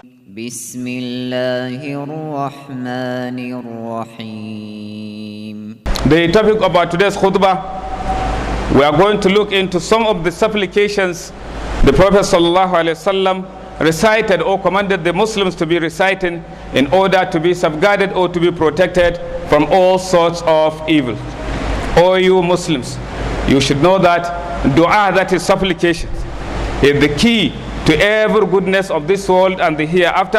بسم الله الرحمن الرحيم. The topic about today's khutbah, we are going to look into some of the supplications the Prophet ﷺ recited or commanded the Muslims to be reciting in order to be safeguarded or to be protected from all sorts of evil. O you Muslims, you should know that dua, that is supplications, is the key to every goodness of this world and the hereafter,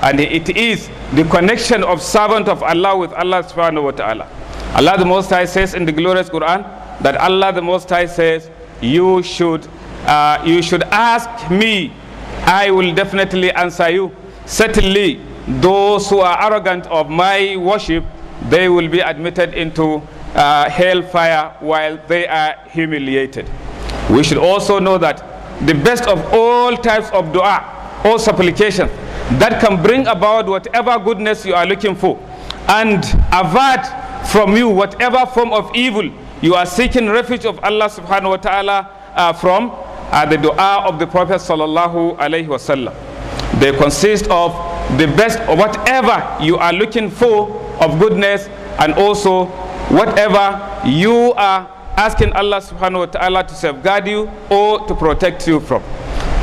and it is the connection of servant of Allah with Allah subhanahu wa ta'ala. Allah the Most High says in the glorious Quran that Allah the Most High says, you should ask me, I will definitely answer you. Certainly those who are arrogant of my worship, they will be admitted into hellfire while they are humiliated. We should also know that the best of all types of dua or supplication that can bring about whatever goodness you are looking for and avert from you whatever form of evil you are seeking refuge of Allah subhanahu wa ta'ala from the dua of the Prophet sallallahu alaihi wasallam. They consist of the best of whatever you are looking for of goodness, and also whatever you are asking Allah subhanahu wa ta'ala to safeguard you or to protect you from.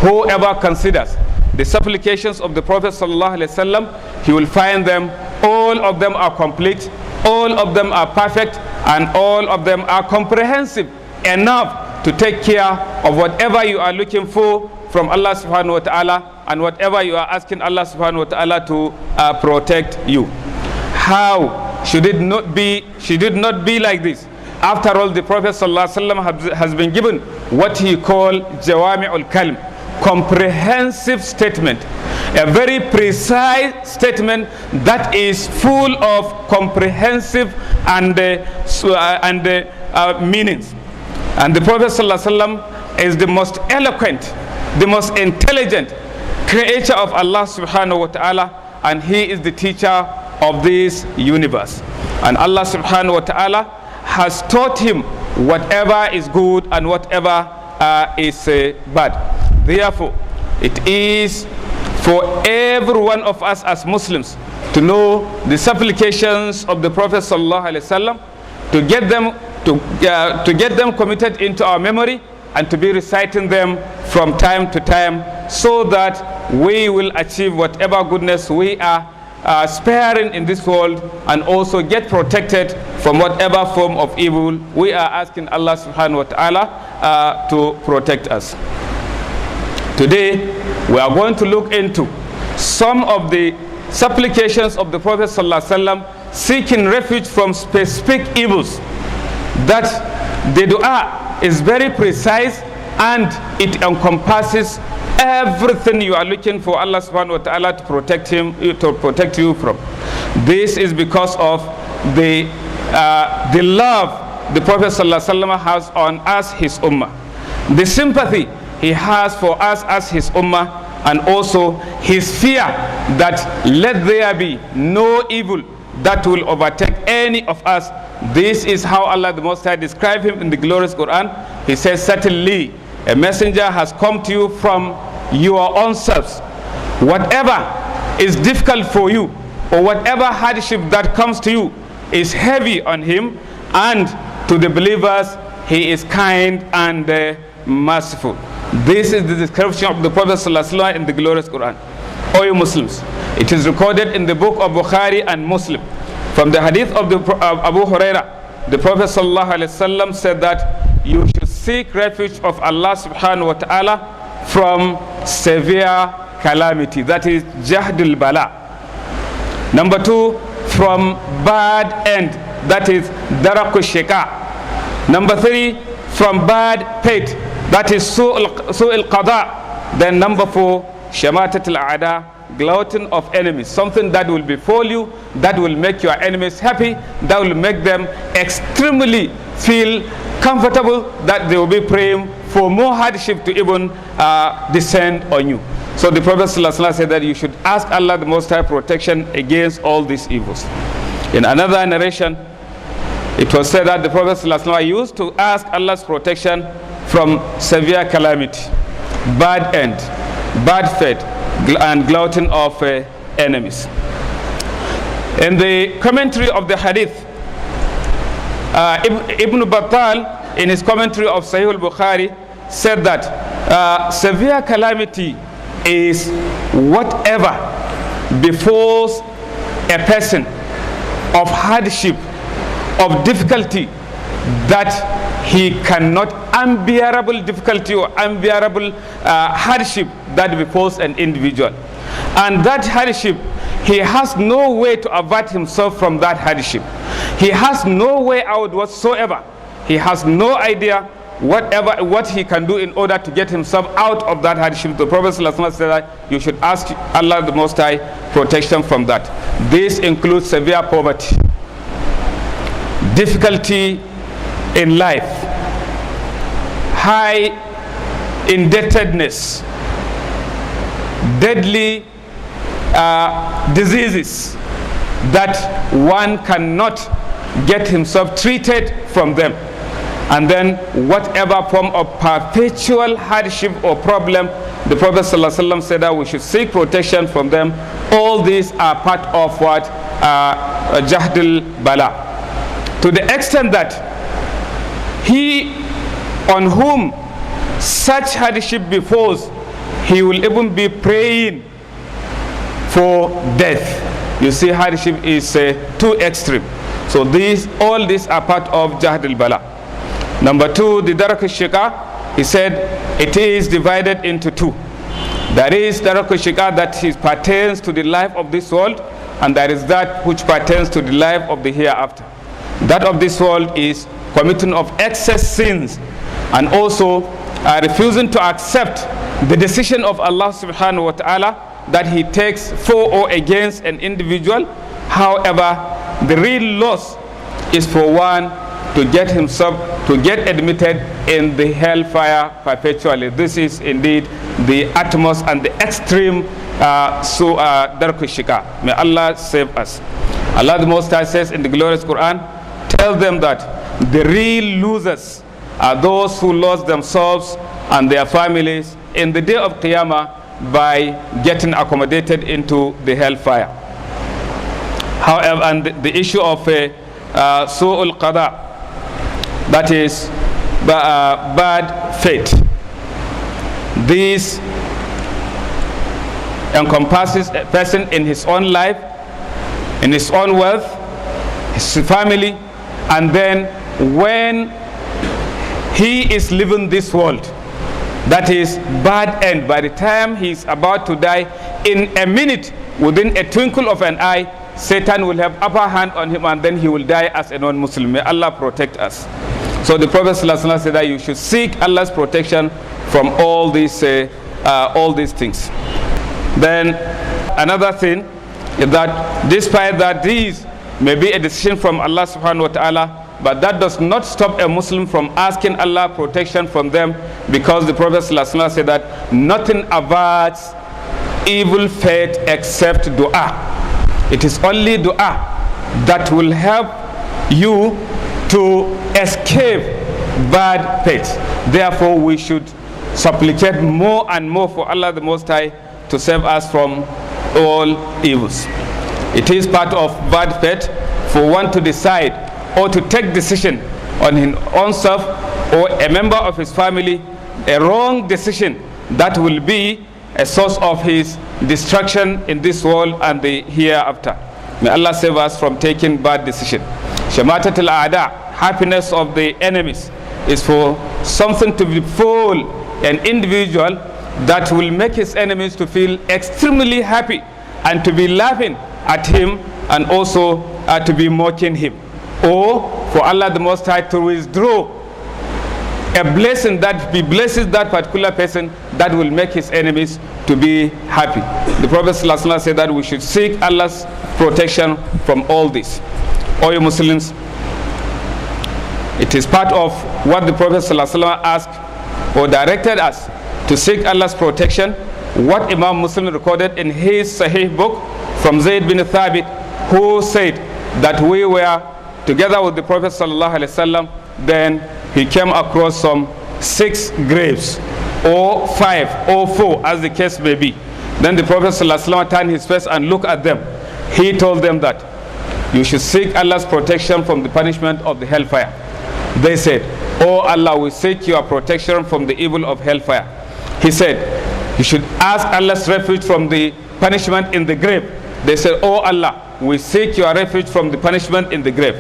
Whoever considers the supplications of the Prophet sallallahu alaihi wasallam, he will find them, all of them are complete, all of them are perfect, and all of them are comprehensive enough to take care of whatever you are looking for from Allah subhanahu wa ta'ala and whatever you are asking Allah subhanahu wa ta'ala to protect you. How should it not be like this? After all, the Prophet ﷺ has been given what he called Jawami'ul Kalim, comprehensive statement, a very precise statement that is full of comprehensive and meanings. And the Prophet ﷺ is the most eloquent, the most intelligent creator of Allah subhanahu wa ta'ala, and he is the teacher of this universe. And Allah subhanahu wa ta'ala has taught him whatever is good and whatever is bad. Therefore, it is for every one of us as Muslims to know the supplications of the Prophet sallallahu alaihi wasallam, to get them committed into our memory and to be reciting them from time to time, so that we will achieve whatever goodness we are sparing in this world, and also get protected from whatever form of evil we are asking Allah subhanahu wa ta'ala to protect us. Today we are going to look into some of the supplications of the Prophet sallallahu alaihi wasallam seeking refuge from specific evils. That the dua is very precise and it encompasses everything you are looking for Allah subhanahu wa ta'ala to protect you from. This is because of the love the Prophet sallallahu alaihi wasallam has on us, his ummah, the sympathy he has for us as his ummah, and also his fear that let there be no evil that will overtake any of us. This is how Allah the Most High described him in the glorious Quran. He says, certainly a messenger has come to you from your own selves. Whatever is difficult for you or whatever hardship that comes to you is heavy on him, and to the believers he is kind and merciful. This is the description of the Prophet ﷺ in the glorious Quran. O you Muslims, it is recorded in the book of Bukhari and Muslim from the hadith of Abu Huraira. The Prophet ﷺ said that you should seek refuge of Allah subhanahu wa ta'ala from severe calamity, that is jahdul bala. Number 2, from bad end, that is darakul shika. Number 3, from bad fate, that is su'il qada. Then number 4, shamatatul a'da, glutton of enemies, something that will befall you, that will make your enemies happy, that will make them extremely feel comfortable, that they will be praying for more hardship to even descend on you. So the Prophet ﷺ said that you should ask Allah the Most High protection against all these evils. In another narration, it was said that the Prophet ﷺ used to ask Allah's protection from severe calamity, bad end, bad fate, and gloating of enemies. In the commentary of the hadith, Ibn Battal, in his commentary of Sahih al-Bukhari, said that severe calamity is whatever befalls a person of hardship, of difficulty, that he cannot, unbearable difficulty or unbearable hardship that befalls an individual. And that hardship, he has no way to avert himself from that hardship. He has no way out whatsoever. He has no idea what he can do in order to get himself out of that hardship. The Prophet ﷺ said that you should ask Allah the Most High protection from that. This includes severe poverty, difficulty in life, high indebtedness, deadly diseases that one cannot get himself treated from them, and then whatever form of perpetual hardship or problem, the Prophet ﷺ said that we should seek protection from them. All these are part of what? Jahdul Bala. To the extent that he on whom such hardship befalls, he will even be praying for death. You see, hardship is too extreme. So all these are part of Jahdul Bala. Number two, the Darak al-Shika, he said it is divided into two. There is Darak al-Shika that pertains to the life of this world, and there is that which pertains to the life of the hereafter. That of this world is committing of excess sins and also refusing to accept the decision of Allah subhanahu wa ta'ala that he takes for or against an individual. However, the real loss is for one to get admitted in the hellfire perpetually. This is indeed the utmost and the extreme Dark Shika. May Allah save us. Allah the Most High says in the glorious Quran, tell them that the real losers are those who lost themselves and their families in the day of Qiyamah by getting accommodated into the hellfire. However, and the issue of Su'ul Qada, that is bad fate, this encompasses a person in his own life, in his own wealth, his family, and then when he is leaving this world, that is bad end. By the time he is about to die, in a minute, within a twinkle of an eye, Satan will have upper hand on him, and then he will die as a non-Muslim. May Allah protect us. So the Prophet ﷺ said that you should seek Allah's protection from all these things. Then another thing is that despite that these may be a decision from Allah subhanahu wa ta'ala, but that does not stop a Muslim from asking Allah protection from them, because the Prophet ﷺ said that nothing averts evil fate except dua. It is only dua that will help you to escape bad fate. Therefore, we should supplicate more and more for Allah the Most High to save us from all evils. It is part of bad fate for one to decide or to take decision on his own self or a member of his family, a wrong decision that will be a source of his destruction in this world and the hereafter. May Allah save us from taking bad decision. Shamatatul Aada, happiness of the enemies, is for something to befall an individual that will make his enemies to feel extremely happy and to be laughing at him and also to be mocking him. Or for Allah the Most High to withdraw a blessing that he blesses that particular person that will make his enemies to be happy. The Prophet ﷺ said that we should seek Allah's protection from all this. O you Muslims, it is part of what the Prophet ﷺ asked or directed us to seek Allah's protection. What Imam Muslim recorded in his Sahih book from Zayd bin Thabit, who said that we were together with the Prophet ﷺ, then he came across some 6 graves, or 5 or 4 as the case may be. Then the Prophet ﷺ turned his face and looked at them. He told them that you should seek Allah's protection from the punishment of the hellfire. They said, "Oh Allah, we seek your protection from the evil of hellfire." He said, "You should ask Allah's refuge from the punishment in the grave." They said, "Oh Allah, we seek your refuge from the punishment in the grave."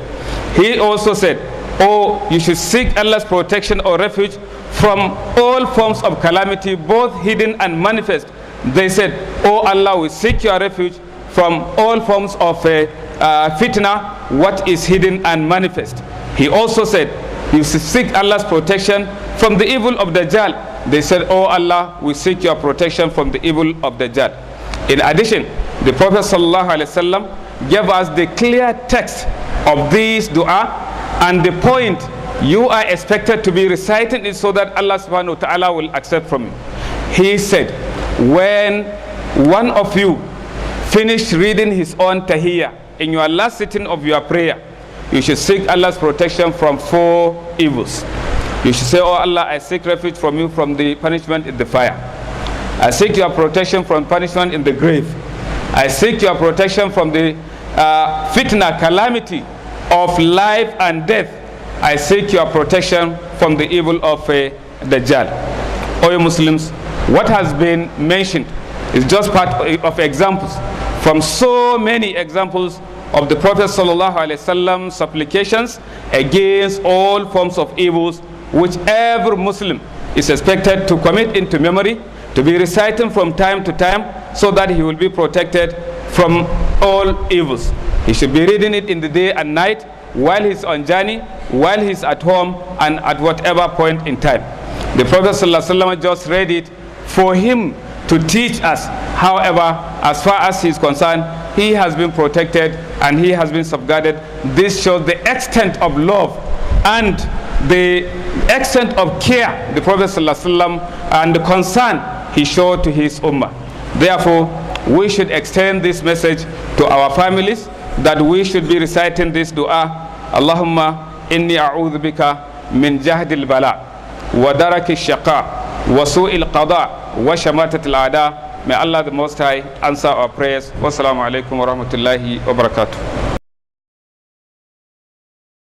He also said, "Oh, you should seek Allah's protection or refuge from all forms of calamity, both hidden and manifest." They said, "Oh Allah, we seek your refuge from all forms of fitna, what is hidden and manifest." He also said, "You should seek Allah's protection from the evil of Dajjal." They said, "Oh Allah, we seek your protection from the evil of Dajjal." In addition, the Prophet ﷺ gave us the clear text of this dua and the point you are expected to be reciting it so that Allah subhanahu wa ta'ala will accept from you. He said, when one of you finish reading his own tahiyyah in your last sitting of your prayer, you should seek Allah's protection from 4 evils. You should say, "Oh Allah, I seek refuge from you from the punishment in the fire. I seek your protection from punishment in the grave. I seek your protection from the fitna, calamity of life and death. I seek your protection from the evil of Dajjal." O you Muslims, what has been mentioned is just part of examples from so many examples of the Prophet ﷺ supplications against all forms of evils which every Muslim is expected to commit into memory, to be reciting from time to time so that he will be protected from all evils. He should be reading it in the day and night, while he's on journey, while he's at home, and at whatever point in time. The Prophet ﷺ just read it for him to teach us. However, as far as he's concerned, he has been protected and he has been safeguarded. This shows the extent of love and the extent of care the Prophet ﷺ and the concern he showed to his ummah. Therefore, we should extend this message to our families that we should be reciting this dua. Allahumma inni a'udhu bika min jahdil bala wa daraki shaqa wa su'il qada wa shamatatil ada. May Allah the Most High answer our prayers. Wassalamu alaikum wa rahmatullahi wa barakatuh.